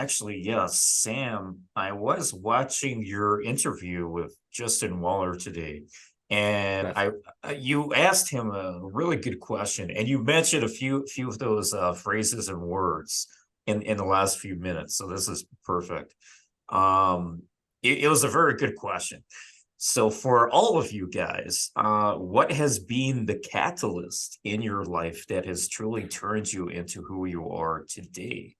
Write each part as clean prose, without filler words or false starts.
actually, yes, Sam, I was watching your interview with Justin Waller today, and Nice. you asked him a really good question, and you mentioned a few of those phrases and words in the last few minutes. So this is perfect. Um, it was a very good question. So for all of you guys, what has been the catalyst in your life that has truly turned you into who you are today?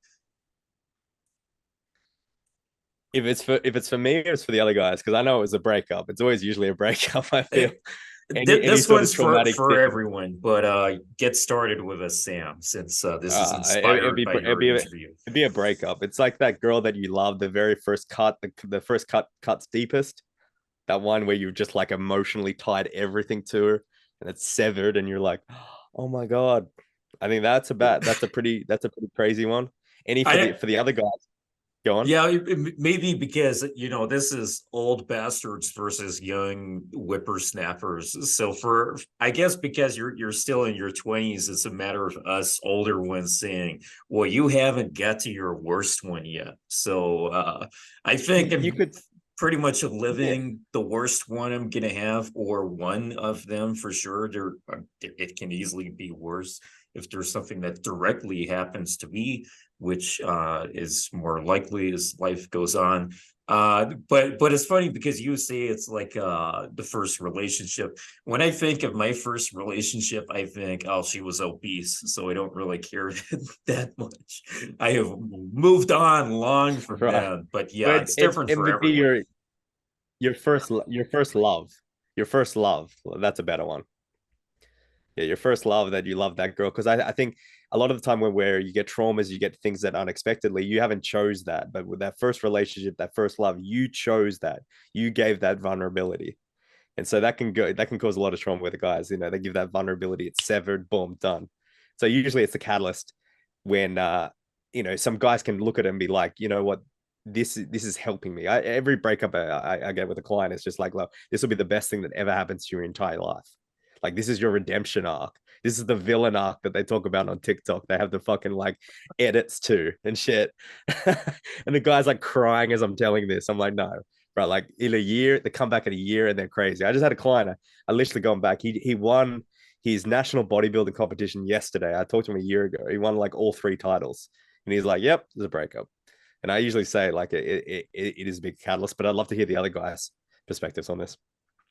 If it's for me, it's for the other guys because I know it was a breakup. It's always usually a breakup. I feel It, any this sort of one's traumatic for thing. everyone, but get started with a Sam since this is It'd inspired be by it'd your be interview. it'd be a breakup. It's like that girl that you love, the very first cut, the first cut cuts deepest. That one where you just like emotionally tied everything to her, and it's severed, and you're like, oh my god. I think that's a pretty crazy one. Any for the I for the other guys, go on. Yeah, maybe because this is old bastards versus young whippersnappers. So I guess because you're still in your 20s, it's a matter of us older ones saying, "Well, you haven't got to your worst one yet." So I think You I'm could, pretty much yeah. living the worst one I'm gonna have, or one of them for sure. It can easily be worse if there's something that directly happens to me, which is more likely as life goes on. But it's funny because you say it's like the first relationship. When I think of my first relationship, I think, oh, she was obese, so I don't really care that much. I have moved on long from Right. then, but yeah, But it's it different it for would be everyone. your first love. Your first love. That's a better one. Yeah, your first love that you love that girl. Because I think a lot of the time where you get traumas, you get things that unexpectedly, you haven't chose that. But with that first relationship, that first love, you chose that. You gave that vulnerability. And so that can cause a lot of trauma with the guys. They give that vulnerability, it's severed, boom, done. So usually it's the catalyst when some guys can look at it and be like, you know what, this is helping me. Every breakup I get with a client is just like, look, this will be the best thing that ever happens to your entire life. Like this is your redemption arc. This is the villain arc that they talk about on TikTok. They have the fucking like edits too and shit. And the guy's like crying as I'm telling this. I'm like, no, bro, like in a year, they come back in a year and they're crazy. I just had a client. I literally gone back. He won his national bodybuilding competition yesterday. I talked to him a year ago. He won like all three titles. And he's like, yep, there's a breakup. And I usually say like it is a big catalyst, but I'd love to hear the other guys' perspectives on this.